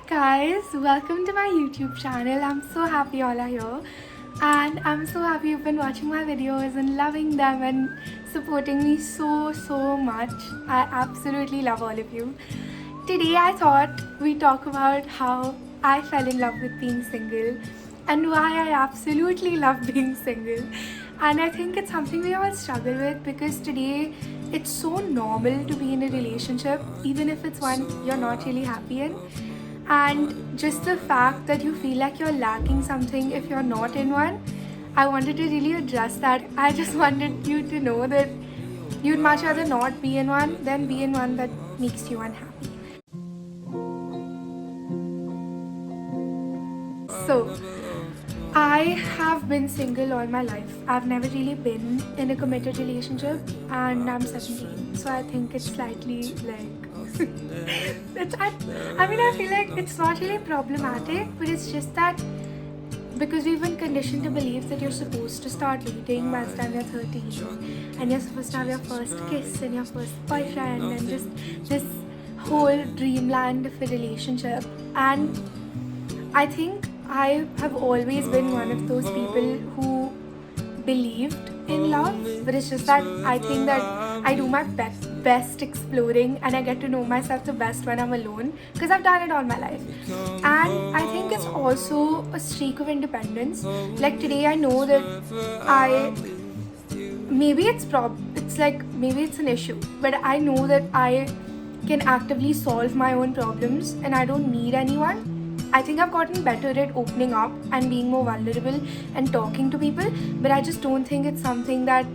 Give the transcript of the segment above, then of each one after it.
guys, welcome to my YouTube channel. I'm so happy all are here, and I'm so happy you've been watching my videos and loving them and supporting me so much. I absolutely love all of you. Today I thought we talk about how I fell in love with being single and why I absolutely love being single. And I think it's something we all struggle with because today it's so normal to be in a relationship, even if it's one you're not really happy in. And just the fact that you feel like you're lacking something if you're not in one, I wanted to really address that. I just wanted you to know that you'd much rather not be in one than be in one that makes you unhappy. So, I have been single all my life. I've never really been in a committed relationship, and I'm 17, so I think it's slightly like I feel like it's not really problematic, but it's just that because we've been conditioned to believe that you're supposed to start dating by the time you're 13 and you're supposed to have your first kiss and your first boyfriend and just this whole dreamland of a relationship. And I think I have always been one of those people who believed in love, but it's just that I think that I do my best exploring and I get to know myself the best when I'm alone because I've done it all my life. And I think it's also a streak of independence. Like today I know that I maybe maybe it's an issue, but I know that I can actively solve my own problems and I don't need anyone. I think I've gotten better at opening up and being more vulnerable and talking to people, but I just don't think it's something that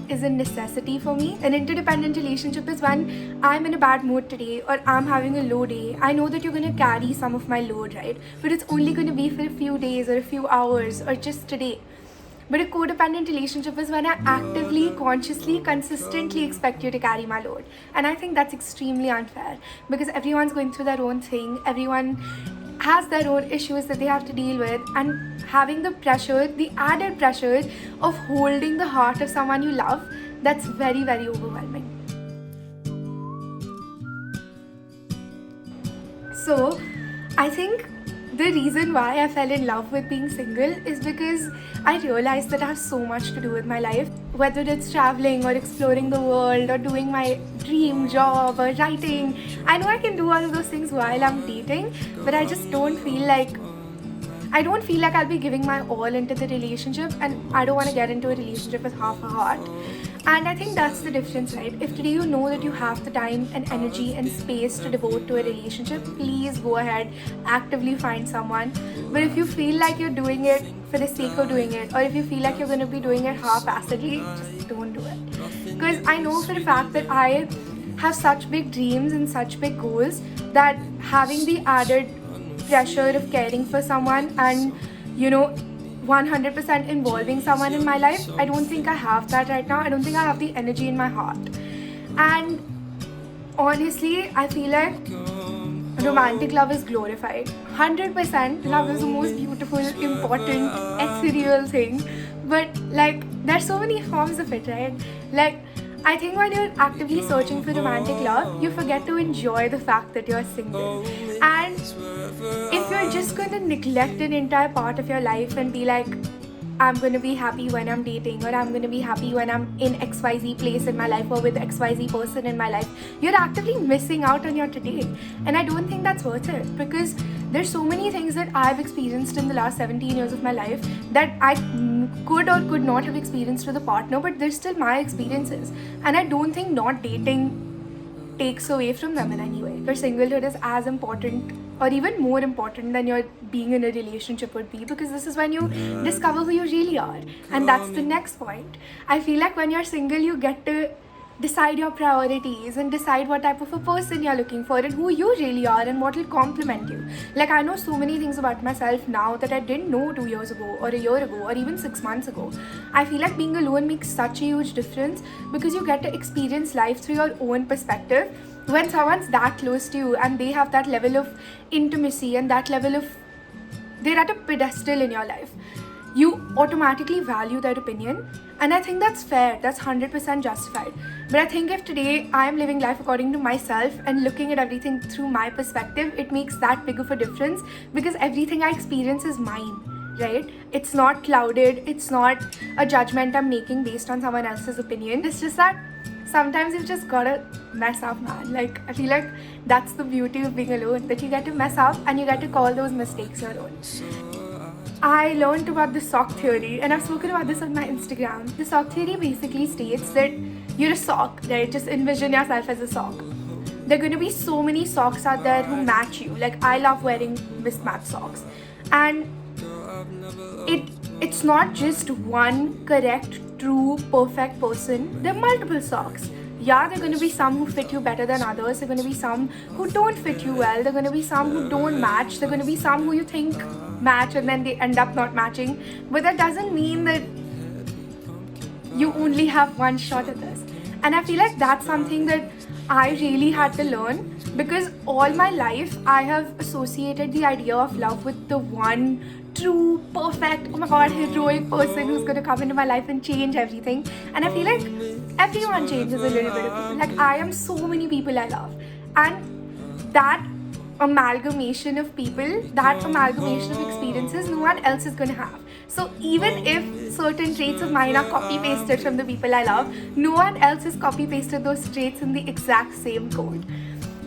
is a necessity for me. An interdependent relationship is when I'm in a bad mood today or I'm having a low day. I know that you're going to carry some of my load, right? But it's only going to be for a few days or a few hours or just today. But a codependent relationship is when I actively, consciously, consistently expect you to carry my load. And I think that's extremely unfair because everyone's going through their own thing. Everyone has their own issues that they have to deal with, and having the added pressure of holding the heart of someone you love, that's very overwhelming. So I think the reason why I fell in love with being single is because I realized that I have so much to do with my life, whether it's traveling or exploring the world or doing my dream job or writing. I know I can do all of those things while I'm dating, but I just don't feel like I'll be giving my all into the relationship, and I don't want to get into a relationship with half a heart. And I think that's the difference, right? If today you know that you have the time and energy and space to devote to a relationship, please go ahead, actively find someone. But if you feel like you're doing it for the sake of doing it, or if you feel like you're going to be doing it half-assedly, just don't do it. Because I know for a fact that I have such big dreams and such big goals that having the added pressure of caring for someone and 100% involving someone in my life, I don't think I have that right now. I don't think I have the energy in my heart. And honestly, I feel like romantic love is glorified. 100% love is the most beautiful, important, ethereal thing. But there's so many forms of it, right? I think when you're actively searching for romantic love, you forget to enjoy the fact that you're single. And if you're just going to neglect an entire part of your life and be like, I'm going to be happy when I'm dating, or I'm going to be happy when I'm in XYZ place in my life or with XYZ person in my life, you're actively missing out on your today. And I don't think that's worth it because there's so many things that I've experienced in the last 17 years of my life that I could or could not have experienced with a partner, but they're still my experiences. And I don't think not dating takes away from them in any way. Your singlehood is as important or even more important than your being in a relationship would be, because this is when you discover who you really are. And that's the next point. I feel like when you're single, you get to decide your priorities and decide what type of a person you're looking for and who you really are and what will complement you. I know so many things about myself now that I didn't know 2 years ago or a year ago or even 6 months ago. I feel like being alone makes such a huge difference because you get to experience life through your own perspective. When someone's that close to you and they have that level of intimacy and that level of, they're at a pedestal in your life, you automatically value their opinion. And I think that's fair, that's 100% justified. But I think if today I am living life according to myself and looking at everything through my perspective, it makes that big of a difference, because everything I experience is mine, right? It's not clouded, it's not a judgment I'm making based on someone else's opinion. It's just that sometimes you've just gotta mess up, man. Like, I feel like that's the beauty of being alone, that you get to mess up and you get to call those mistakes your own. I learned about the sock theory, and I've spoken about this on my Instagram. The sock theory basically states that you're a sock, right? Just envision yourself as a sock. There are going to be so many socks out there who match you. Like, I love wearing mismatched socks. And it's not just one correct, true, perfect person. There are multiple socks. Yeah, there are going to be some who fit you better than others. There are going to be some who don't fit you well. There are going to be some who don't match. There are going to be some who you think match and then they end up not matching. But that doesn't mean that you only have one shot at this. And I feel like that's something that I really had to learn, because all my life I have associated the idea of love with the one true, perfect, oh my god, heroic person who's gonna come into my life and change everything. And I feel like everyone changes a little bit of people. Like, I am so many people I love. And that amalgamation of people, that amalgamation of experiences, no one else is gonna have. So even if certain traits of mine are copy-pasted from the people I love, no one else has copy-pasted those traits in the exact same code.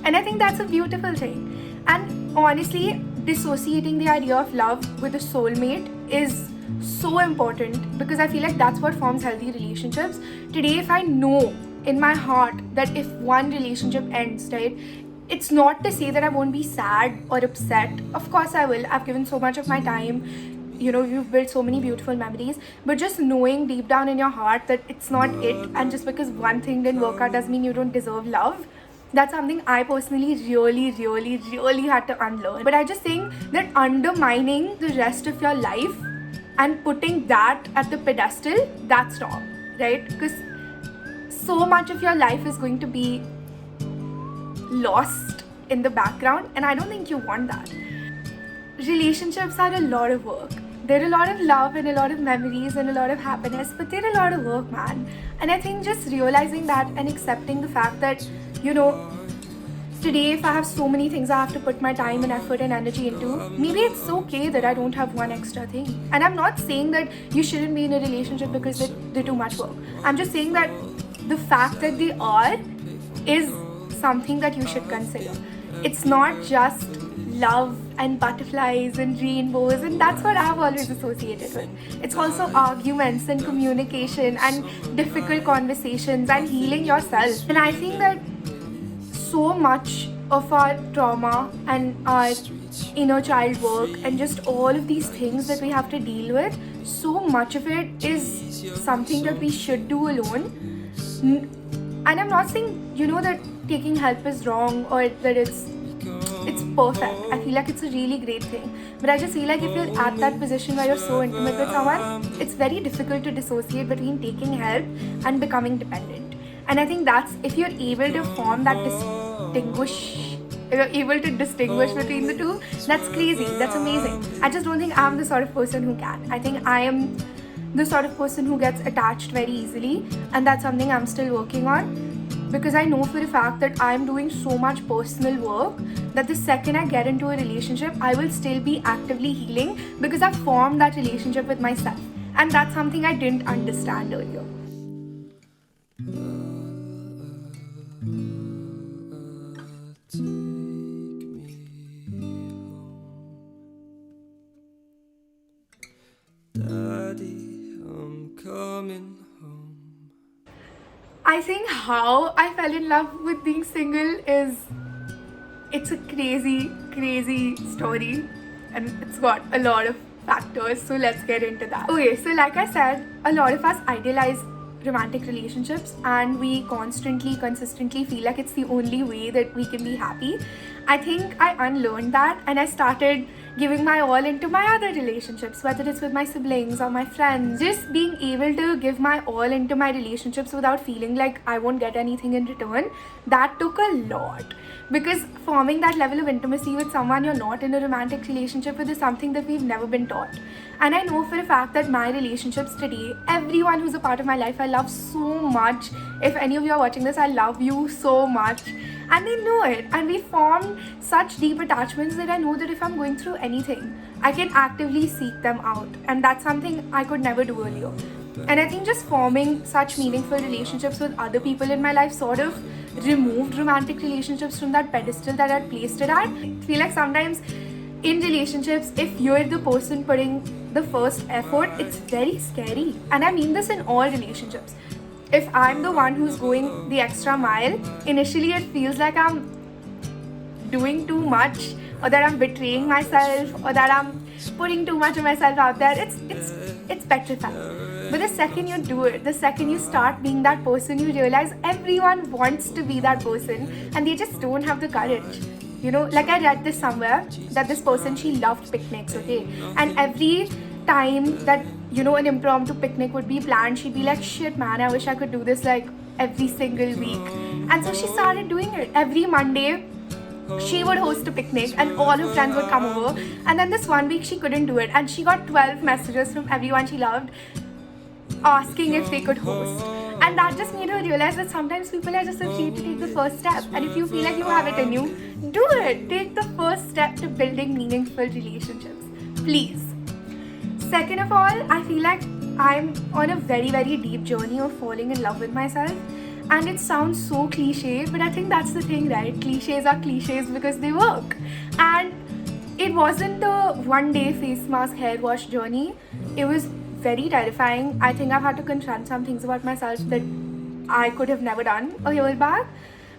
And I think that's a beautiful thing. And honestly, dissociating the idea of love with a soulmate is so important, because I feel like that's what forms healthy relationships. Today, if I know in my heart that if one relationship ends, right, it's not to say that I won't be sad or upset. Of course I will. I've given so much of my time. You know, you've built so many beautiful memories. But just knowing deep down in your heart that it's not it, and just because one thing didn't work out doesn't mean you don't deserve love. That's something I personally really had to unlearn. But I just think that undermining the rest of your life and putting that at the pedestal, that's wrong, right? Because so much of your life is going to be lost in the background, and I don't think you want that. Relationships are a lot of work. They're a lot of love and a lot of memories and a lot of happiness, but they're a lot of work, man. And I think just realizing that and accepting the fact that, you know, today if I have so many things I have to put my time and effort and energy into, maybe it's okay that I don't have one extra thing. And I'm not saying that you shouldn't be in a relationship because they do much work. I'm just saying that the fact that they are is something that you should consider. It's not just love and butterflies and rainbows, and that's what I've always associated with. It's also arguments and communication and difficult conversations and healing yourself. And I think that so much of our trauma and our inner child work and just all of these things that we have to deal with, so much of it is something that we should do alone. And I'm not saying, you know, that taking help is wrong or that it's perfect. I feel like it's a really great thing. But I just feel like if you're at that position where you're so intimate with someone, it's very difficult to dissociate between taking help and becoming dependent. And I think that's, if you're able to form that distinguish between the two, that's crazy, that's amazing. I just don't think I'm the sort of person who can. I think I am the sort of person who gets attached very easily, and that's something I'm still working on, because I know for a fact that I'm doing so much personal work that the second I get into a relationship, I will still be actively healing because I've formed that relationship with myself. And that's something I didn't understand earlier. Daddy, I'm coming home. I think how I fell in love with being single is, it's a crazy story, and it's got a lot of factors, so let's get into that. Okay, so like I said, a lot of us idealize romantic relationships and we consistently feel like it's the only way that we can be happy. I think I unlearned that and I started giving my all into my other relationships, whether it's with my siblings or my friends. Just being able to give my all into my relationships without feeling like I won't get anything in return, that took a lot. Because forming that level of intimacy with someone you're not in a romantic relationship with is something that we've never been taught. And I know for a fact that my relationships today, everyone who's a part of my life, I love so much. If any of you are watching this, I love you so much. And they know it. And we formed such deep attachments that I know that if I'm going through anything, I can actively seek them out. And that's something I could never do earlier. And I think just forming such meaningful relationships with other people in my life sort of removed romantic relationships from that pedestal that I'd placed it at. I feel like sometimes in relationships, if you're the person putting the first effort, it's very scary. And I mean this in all relationships. If I'm the one who's going the extra mile, initially it feels like I'm doing too much, or that I'm betraying myself, or that I'm putting too much of myself out there. It's petrifying. But the second you do it, the second you start being that person, you realize everyone wants to be that person and they just don't have the courage. You know, like I read this somewhere that this person, she loved picnics, okay? And every time that, you know, an impromptu picnic would be planned, she'd be like, shit man, I wish I could do this like every single week. And so she started doing it. Every Monday, she would host a picnic and all her friends would come over. And then this one week she couldn't do it. And she got 12 messages from everyone she loved asking if they could host. And that just made her realize that sometimes people are just afraid to take the first step. And if you feel like you have it in you, do it. Take the first step to building meaningful relationships. Please. Second of all, I feel like I'm on a very, very deep journey of falling in love with myself. And it sounds so cliche, but I think that's the thing, right? Cliches are cliches because they work. And it wasn't the one day face mask hair wash journey. It was very terrifying. I think I've had to confront some things about myself that I could have never done a year back.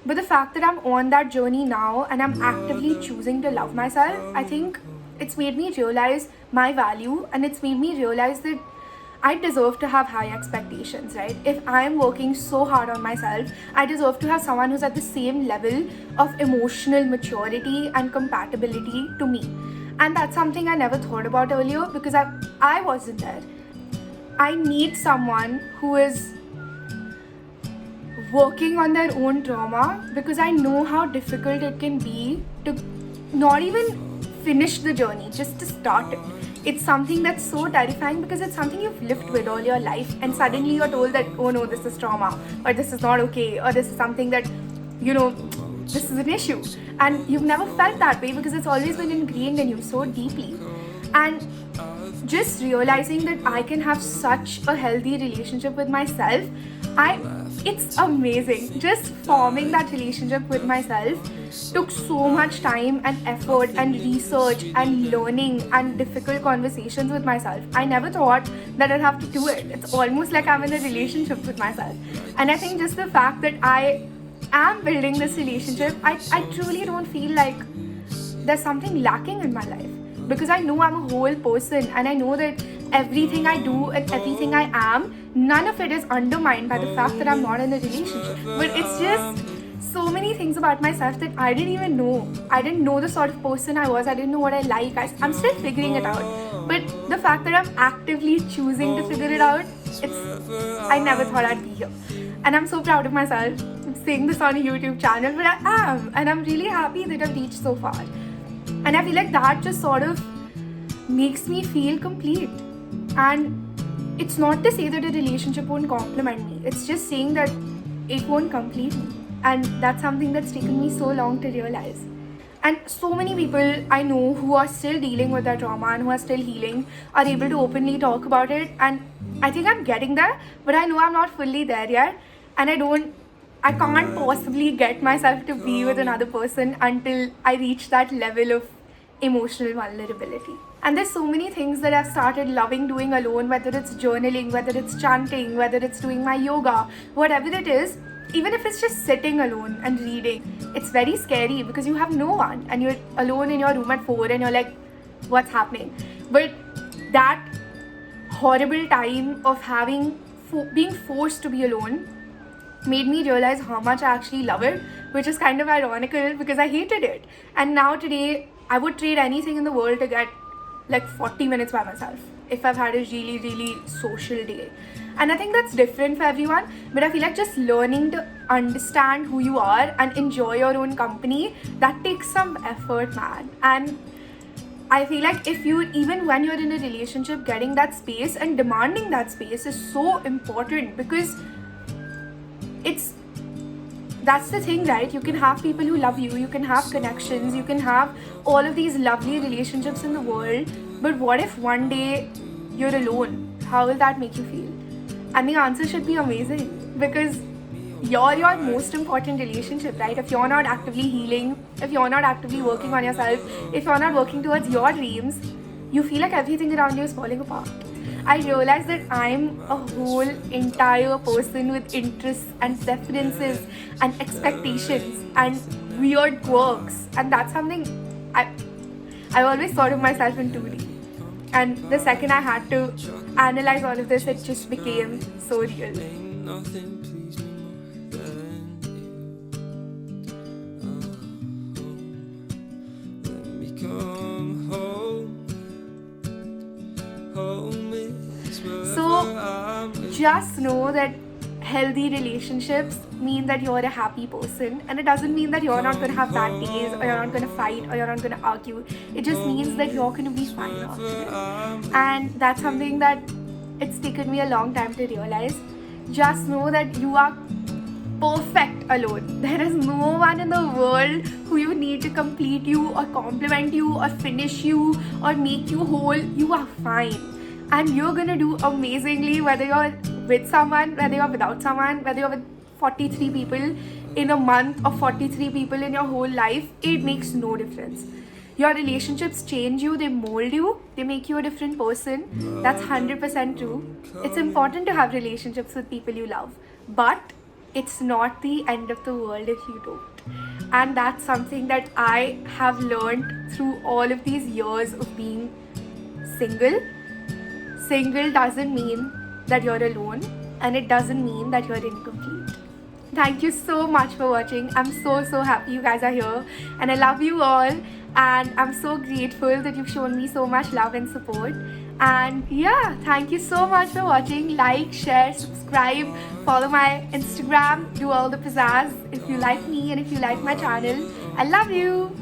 But the fact that I'm on that journey now and I'm actively choosing to love myself, I think it's made me realize my value, and it's made me realize that I deserve to have high expectations, right? If I'm working so hard on myself, I deserve to have someone who's at the same level of emotional maturity and compatibility to me. And that's something I never thought about earlier because I wasn't there. I need someone who is working on their own trauma because I know how difficult it can be to not even finish the journey, just to start it. It's something that's so terrifying because it's something you've lived with all your life, and suddenly you're told that, oh no, this is trauma, or this is not okay, or this is something that, you know, this is an issue. And you've never felt that way because it's always been ingrained in you so deeply. And just realizing that I can have such a healthy relationship with myself, it's amazing. Just forming that relationship with myself took so much time and effort and research and learning and difficult conversations with myself. I never thought that I'd have to do it. It's almost like I'm in a relationship with myself. And I think just the fact that I am building this relationship, I truly don't feel like there's something lacking in my life. Because I know I'm a whole person and I know that everything I do and everything I am, none of it is undermined by the fact that I'm not in a relationship. But it's just so many things about myself that I didn't even know. I didn't know the sort of person I was. I didn't know what I like. I'm still figuring it out. But the fact that I'm actively choosing to figure it out, I never thought I'd be here. And I'm so proud of myself. I'm saying this on a YouTube channel, but I am. And I'm really happy that I've reached so far. And I feel like that just sort of makes me feel complete. And it's not to say that a relationship won't complement me. It's just saying that it won't complete me. And that's something that's taken me so long to realize. And so many people I know who are still dealing with their trauma and who are still healing are able to openly talk about it. And I think I'm getting there, but I know I'm not fully there yet. And I can't possibly get myself to be with another person until I reach that level of emotional vulnerability. And there's so many things that I've started loving doing alone, whether it's journaling, whether it's chanting, whether it's doing my yoga, whatever it is, even if it's just sitting alone and reading. It's very scary because you have no one and you're alone in your room at 4 and you're like, what's happening? But that horrible time of being forced to be alone made me realize how much I actually love it, which is kind of ironical because I hated it. And now today, I would trade anything in the world to get like 40 minutes by myself if I've had a really, really social day. And I think that's different for everyone, but I feel like just learning to understand who you are and enjoy your own company, that takes some effort, man. And I feel like if you, even when you're in a relationship, getting that space and demanding that space is so important, because that's the thing, right? You can have people who love you, you can have connections, you can have all of these lovely relationships in the world, but what if one day you're alone? How will that make you feel? And the answer should be amazing, because you're your most important relationship, right? If you're not actively healing, if you're not actively working on yourself, if you're not working towards your dreams, you feel like everything around you is falling apart. I realized that I'm a whole entire person with interests and preferences and expectations and weird quirks, and that's something I always thought of myself in 2D. And the second I had to analyze all of this, it just became so real. Ain't nothing please me more than you. Let me come home. Home is where So I'm with just know that healthy relationships mean that you're a happy person, and it doesn't mean that you're not going to have bad days, or you're not going to fight, or you're not going to argue. It just means that you're going to be fine after it. And that's something that it's taken me a long time to realize. Just know that you are perfect alone. There is no one in the world who you need to complete you or compliment you or finish you or make you whole. You are fine, and you're gonna do amazingly, whether you're with someone, whether you're without someone, whether you're with 43 people in a month or 43 people in your whole life. It makes no difference. Your relationships change you, they mold you, they make you a different person. That's 100% true. It's important to have relationships with people you love, but it's not the end of the world if you don't. And that's something that I have learned through all of these years of being single. Single doesn't mean that you're alone, and it doesn't mean that you're incomplete. Thank you so much for watching. I'm so happy you guys are here, and I love you all, and I'm so grateful that you've shown me so much love and support. And yeah, thank you so much for watching. Like, share, subscribe, follow my Instagram, do all the pizzazz if you like me and if you like my channel. I love you.